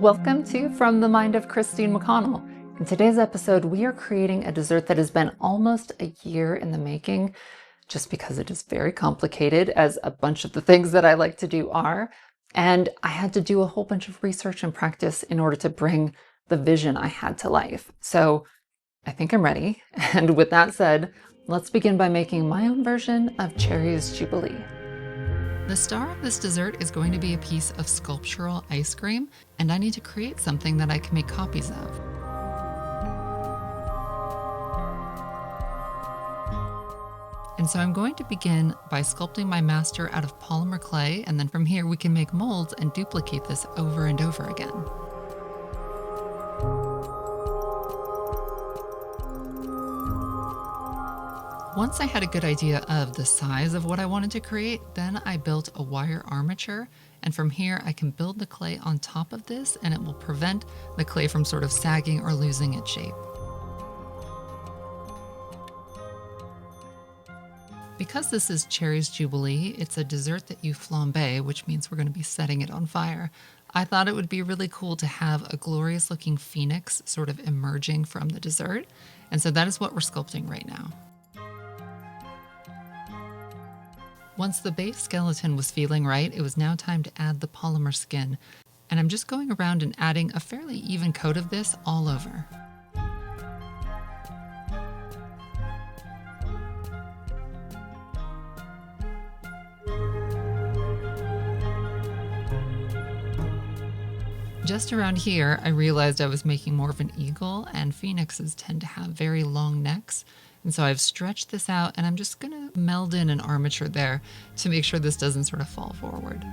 Welcome to From the Mind of Christine McConnell. In today's episode, we are creating a dessert that has been almost a year in the making, just because it is very complicated, as a bunch of the things that I like to do are. And I had to do a whole bunch of research and practice in order to bring the vision I had to life. So I think I'm ready. And with that said, let's begin by making my own version of Cherries Jubilee. The star of this dessert is going to be a piece of sculptural ice cream, and I need to create something that I can make copies of. And so I'm going to begin by sculpting my master out of polymer clay, and then from here we can make molds and duplicate this over and over again. Once I had a good idea of the size of what I wanted to create, then I built a wire armature, and from here I can build the clay on top of this, and it will prevent the clay from sort of sagging or losing its shape. Because this is Cherries Jubilee, it's a dessert that you flambé, which means we're going to be setting it on fire. I thought it would be really cool to have a glorious looking phoenix sort of emerging from the dessert, and so that is what we're sculpting right now. Once the base skeleton was feeling right, it was now time to add the polymer skin. And I'm just going around and adding a fairly even coat of this all over. Just around here, I realized I was making more of an eagle, and phoenixes tend to have very long necks. And so I've stretched this out, and I'm just gonna meld in an armature there to make sure this doesn't sort of fall forward.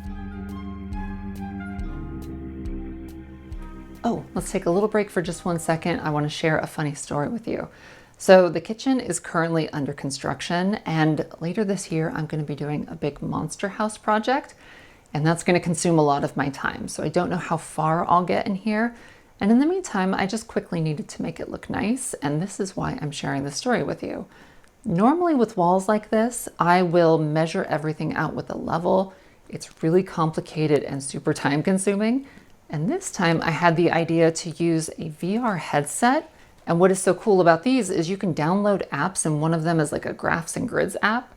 Oh, let's take a little break for just 1 second. I want to share a funny story with you. So the kitchen is currently under construction, and later this year I'm going to be doing a big monster house project, and that's going to consume a lot of my time. So I don't know how far I'll get in here. And in the meantime, I just quickly needed to make it look nice, and this is why I'm sharing this story with you. Normally with walls like this, I will measure everything out with a level. It's really complicated and super time consuming. And this time I had the idea to use a VR headset. And what is so cool about these is you can download apps, and one of them is like a graphs and grids app.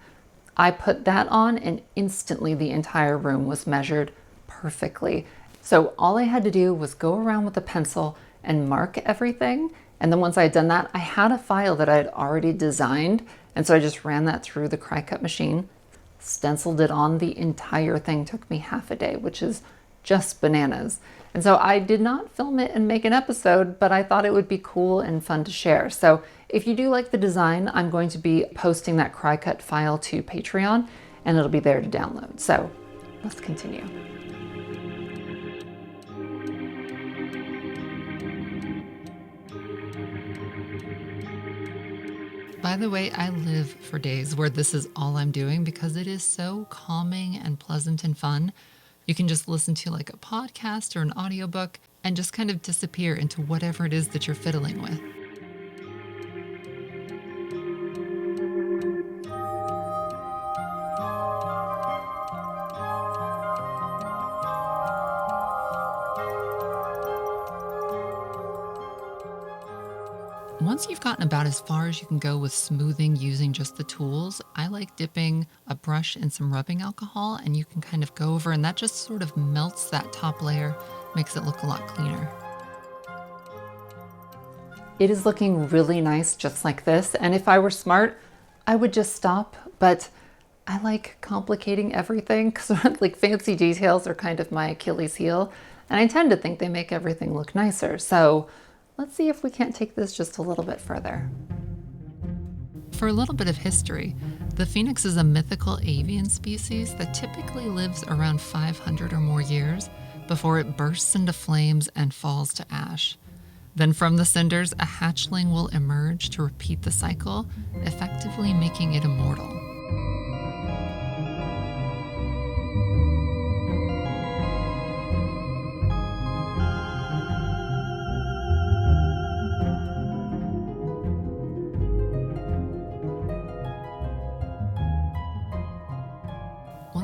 I put that on, and instantly the entire room was measured perfectly. So all I had to do was go around with a pencil and mark everything. And then once I had done that, I had a file that I had already designed. And so I just ran that through the cry cut machine, stenciled it on. The entire thing took me half a day, which is just bananas. And so I did not film it and make an episode, but I thought it would be cool and fun to share. So if you do like the design, I'm going to be posting that cry cut file to Patreon, and it'll be there to download. So let's continue. By the way, I live for days where this is all I'm doing because it is so calming and pleasant and fun. You can just listen to like a podcast or an audiobook and just kind of disappear into whatever it is that you're fiddling with. Once you've gotten about as far as you can go with smoothing using just the tools, I like dipping a brush in some rubbing alcohol, and you can kind of go over, and that just sort of melts that top layer, makes it look a lot cleaner. It is looking really nice just like this, and if I were smart, I would just stop, but I like complicating everything because like fancy details are kind of my Achilles heel, and I tend to think they make everything look nicer. So let's see if we can't take this just a little bit further. For a little bit of history, the phoenix is a mythical avian species that typically lives around 500 or more years before it bursts into flames and falls to ash. Then from the cinders, a hatchling will emerge to repeat the cycle, effectively making it immortal.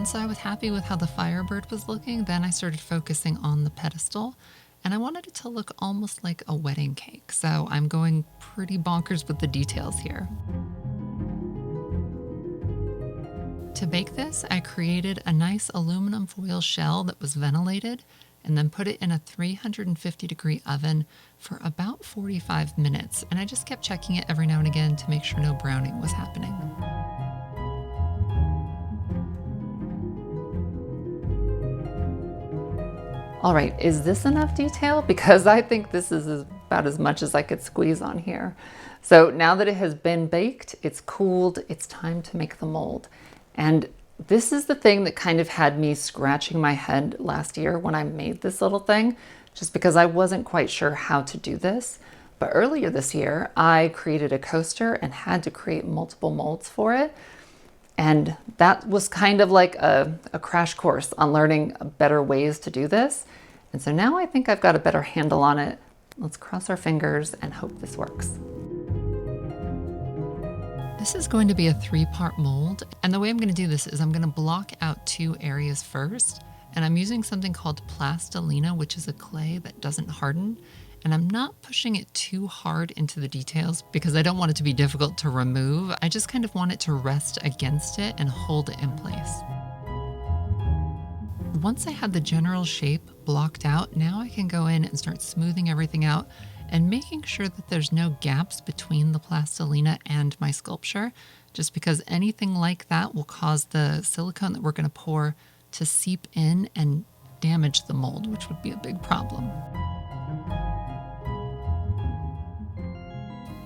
Once I was happy with how the Firebird was looking, then I started focusing on the pedestal. and I wanted it to look almost like a wedding cake, so I'm going pretty bonkers with the details here. To bake this, I created a nice aluminum foil shell that was ventilated and then put it in a 350-degree oven for about 45 minutes. And I just kept checking it every now and again to make sure no browning was happening. All right, is this enough detail? Because I think this is about as much as I could squeeze on here. So now that it has been baked, it's cooled, it's time to make the mold. And this is the thing that kind of had me scratching my head last year when I made this little thing, just because I wasn't quite sure how to do this. But earlier this year, I created a coaster and had to create multiple molds for it. And that was kind of like a crash course on learning better ways to do this. And so now I think I've got a better handle on it. Let's cross our fingers and hope this works. This is going to be a 3-part mold, and the way I'm going to do this is I'm going to block out 2 areas first, and I'm using something called plastilina, which is a clay that doesn't harden, and I'm not pushing it too hard into the details because I don't want it to be difficult to remove. I just kind of want it to rest against it and hold it in place. Once I had the general shape blocked out, now I can go in and start smoothing everything out and making sure that there's no gaps between the plastilina and my sculpture, just because anything like that will cause the silicone that we're going to pour to seep in and damage the mold, which would be a big problem.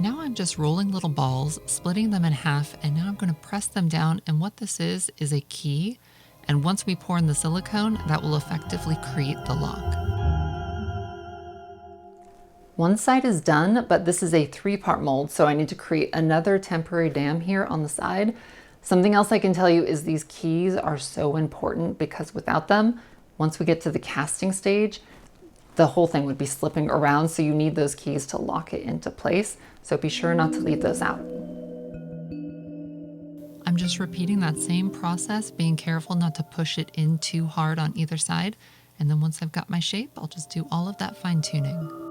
Now I'm just rolling little balls, splitting them in half, and now I'm going to press them down, and what this is a key, and once we pour in the silicone, that will effectively create the lock. One side is done, but this is a 3-part mold, so I need to create another temporary dam here on the side. Something else I can tell you is these keys are so important because without them, once we get to the casting stage, the whole thing would be slipping around, so you need those keys to lock it into place. So be sure not to leave those out. I'm just repeating that same process, being careful not to push it in too hard on either side. And then once I've got my shape, I'll just do all of that fine tuning.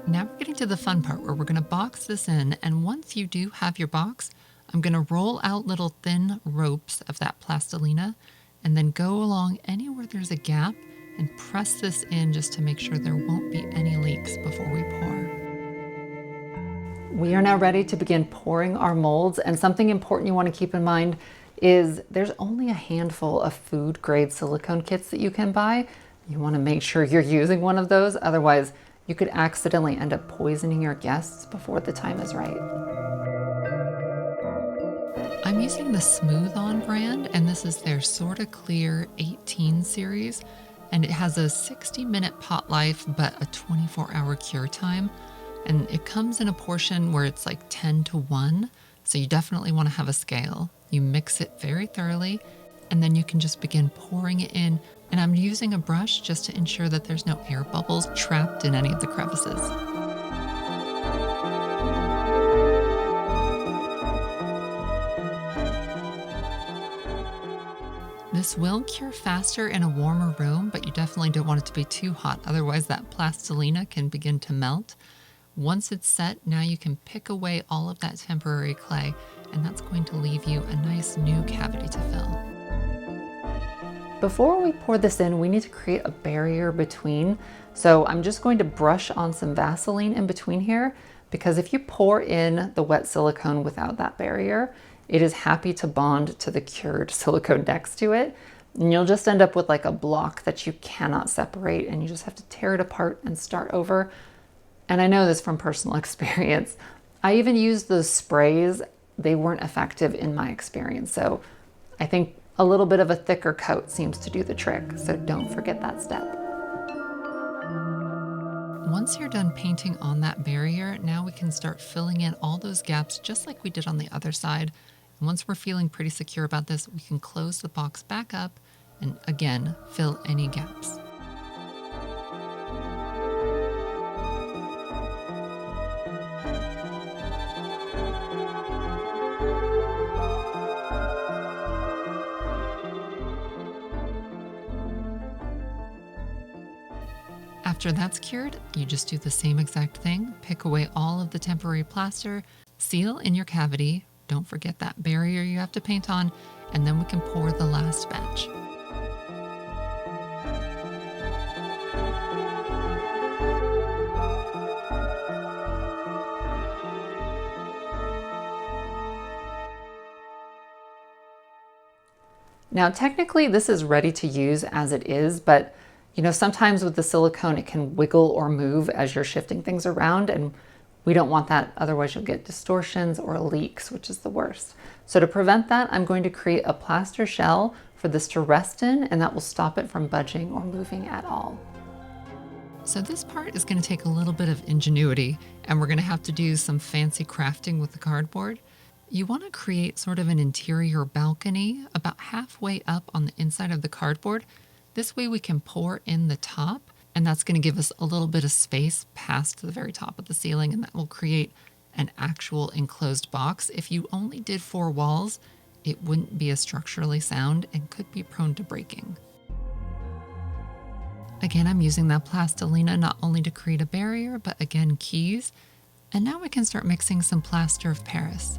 Now we're getting to the fun part where we're going to box this in, and once you do have your box, I'm going to roll out little thin ropes of that plastilina and then go along anywhere there's a gap and press this in just to make sure there won't be any leaks before we pour. We are now ready to begin pouring our molds, and something important you want to keep in mind is there's only a handful of food grade silicone kits that you can buy. You want to make sure you're using one of those, otherwise you could accidentally end up poisoning your guests before the time is right. I'm using the Smooth On brand, and this is their Sorta Clear 18 series, and it has a 60-minute pot life but a 24-hour cure time, and it comes in a portion where it's like 10-to-1, so you definitely want to have a scale. You mix it very thoroughly, and then you can just begin pouring it in. And I'm using a brush just to ensure that there's no air bubbles trapped in any of the crevices. This will cure faster in a warmer room, but you definitely don't want it to be too hot, otherwise that plastilina can begin to melt. Once it's set, now you can pick away all of that temporary clay, and that's going to leave you a nice new cavity to fill. Before we pour this in, we need to create a barrier between. So I'm just going to brush on some Vaseline in between here, because if you pour in the wet silicone without that barrier, it is happy to bond to the cured silicone next to it. And you'll just end up with like a block that you cannot separate, and you just have to tear it apart and start over. And I know this from personal experience. I even used those sprays. They weren't effective in my experience. So I think a little bit of a thicker coat seems to do the trick, so don't forget that step. Once you're done painting on that barrier, now we can start filling in all those gaps just like we did on the other side. And once we're feeling pretty secure about this, we can close the box back up and again, fill any gaps. After that's cured, you just do the same exact thing. Pick away all of the temporary plaster, seal in your cavity. Don't forget that barrier you have to paint on, and then we can pour the last batch. Now, technically, this is ready to use as it is, but sometimes with the silicone, it can wiggle or move as you're shifting things around, and we don't want that. Otherwise, you'll get distortions or leaks, which is the worst. So to prevent that, I'm going to create a plaster shell for this to rest in, and that will stop it from budging or moving at all. So this part is going to take a little bit of ingenuity, and we're going to have to do some fancy crafting with the cardboard. You want to create sort of an interior balcony about halfway up on the inside of the cardboard. This way we can pour in the top, and that's going to give us a little bit of space past the very top of the ceiling, and that will create an actual enclosed box. If you only did 4 walls, it wouldn't be as structurally sound and could be prone to breaking. Again, I'm using that plastilina not only to create a barrier, but again, keys. And now we can start mixing some plaster of Paris.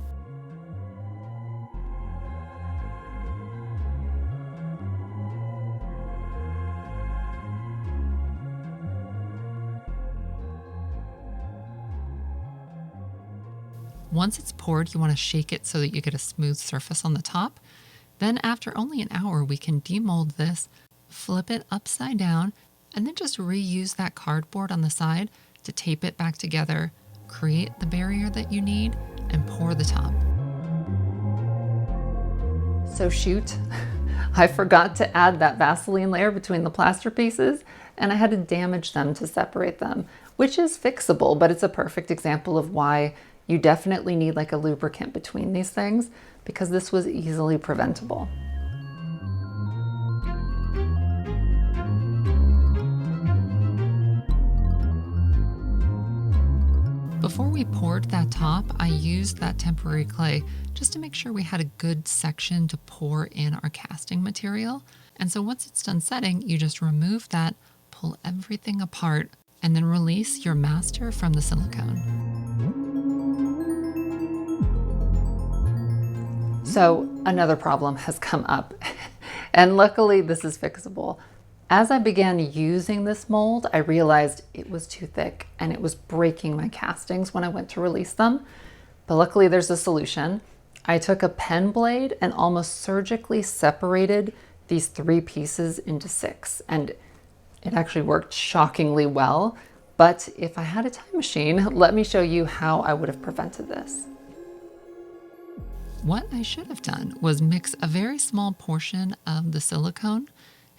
Once it's poured, you want to shake it so that you get a smooth surface on the top. Then after only an hour, we can demold this, flip it upside down, and then just reuse that cardboard on the side to tape it back together, create the barrier that you need, and pour the top. So shoot, I forgot to add that Vaseline layer between the plaster pieces, and I had to damage them to separate them, which is fixable, but it's a perfect example of why you definitely need like a lubricant between these things, because this was easily preventable. Before we poured that top, I used that temporary clay just to make sure we had a good section to pour in our casting material. And so once it's done setting, you just remove that, pull everything apart, and then release your master from the silicone. So another problem has come up, and luckily this is fixable. As I began using this mold, I realized it was too thick and it was breaking my castings when I went to release them. But luckily there's a solution. I took a pen blade and almost surgically separated these 3 pieces into 6, and it actually worked shockingly well. But if I had a time machine, let me show you how I would have prevented this. What I should have done was mix a very small portion of the silicone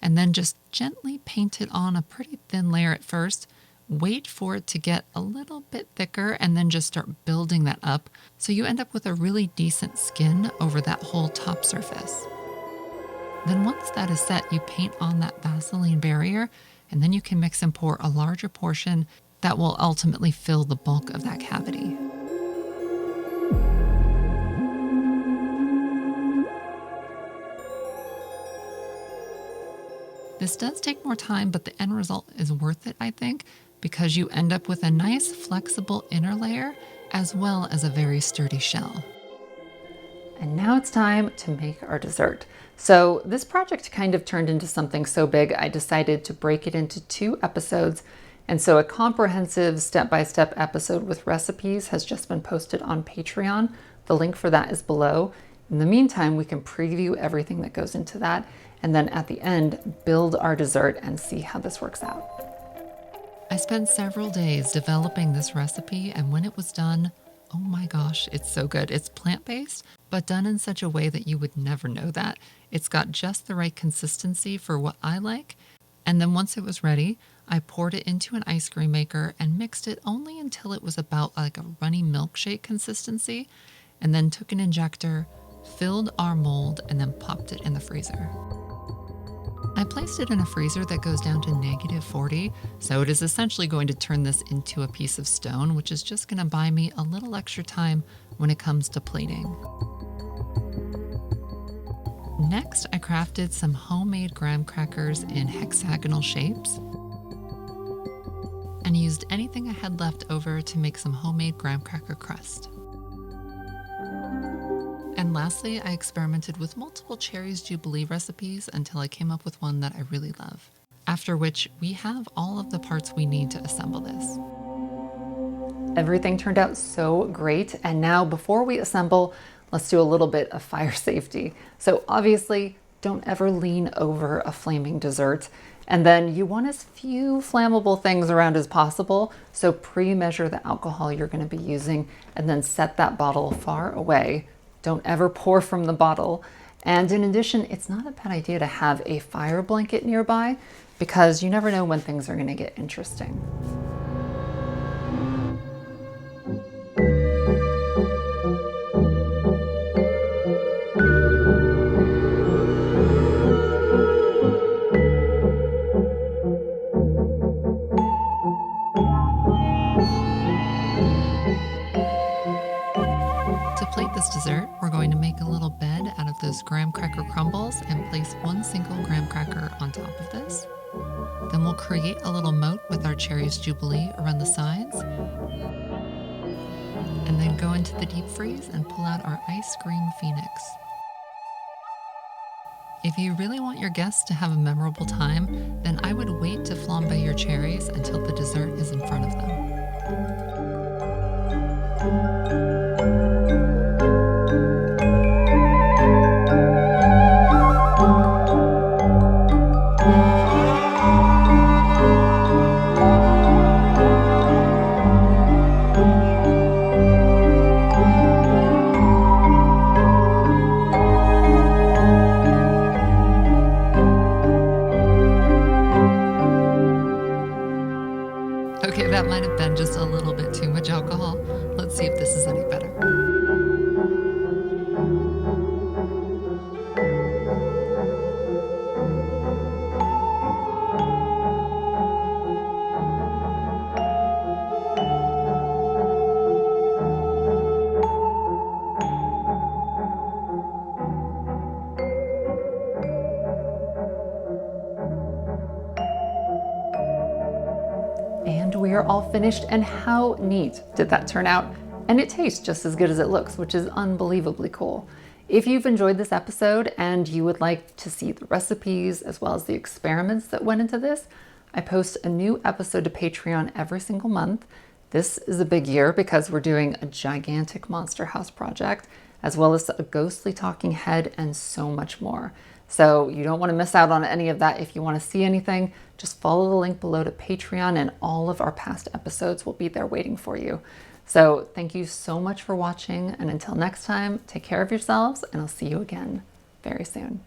and then just gently paint it on a pretty thin layer at first, wait for it to get a little bit thicker, and then just start building that up so you end up with a really decent skin over that whole top surface. Then once that is set, you paint on that Vaseline barrier, and then you can mix and pour a larger portion that will ultimately fill the bulk of that cavity. This does take more time, but the end result is worth it, I think, because you end up with a nice flexible inner layer as well as a very sturdy shell. And now it's time to make our dessert. So this project kind of turned into something so big, I decided to break it into 2 episodes. And so a comprehensive step-by-step episode with recipes has just been posted on Patreon. The link for that is below. In the meantime, we can preview everything that goes into that, and then at the end, build our dessert and see how this works out. I spent several days developing this recipe, and when it was done, oh my gosh, it's so good. It's plant-based, but done in such a way that you would never know that. It's got just the right consistency for what I like. And then once it was ready, I poured it into an ice cream maker and mixed it only until it was about like a runny milkshake consistency, and then took an injector, filled our mold, and then popped it in the freezer. I placed it in a freezer that goes down to -40, so it is essentially going to turn this into a piece of stone, which is just going to buy me a little extra time when it comes to plating. Next, I crafted some homemade graham crackers in hexagonal shapes. and used anything I had left over to make some homemade graham cracker crust. And lastly, I experimented with multiple Cherries Jubilee recipes until I came up with one that I really love. After which, we have all of the parts we need to assemble this. Everything turned out so great, and now before we assemble, let's do a little bit of fire safety. So obviously, don't ever lean over a flaming dessert. And then you want as few flammable things around as possible. So pre-measure the alcohol you're going to be using and then set that bottle far away. Don't ever pour from the bottle. And in addition, it's not a bad idea to have a fire blanket nearby because you never know when things are going to get interesting. To plate this dessert, we're going to make a little bed out of those graham cracker crumbles and place one single graham cracker on top of this. Then we'll create a little moat with our Cherries Jubilee around the sides. And then go into the deep freeze and pull out our ice cream phoenix. If you really want your guests to have a memorable time, then I would wait to flambe your cherries until the dessert is in front of them. Okay, that might have been just a little bit too much alcohol. Let's see if this is any better. And we are all finished, and how neat did that turn out? And it tastes just as good as it looks, which is unbelievably cool. If you've enjoyed this episode and you would like to see the recipes as well as the experiments that went into this, I post a new episode to Patreon every single month. This is a big year because we're doing a gigantic monster house project, as well as a ghostly talking head and so much more. So you don't want to miss out on any of that. If you want to see anything, just follow the link below to Patreon and all of our past episodes will be there waiting for you. So thank you so much for watching, and until next time, take care of yourselves and I'll see you again very soon.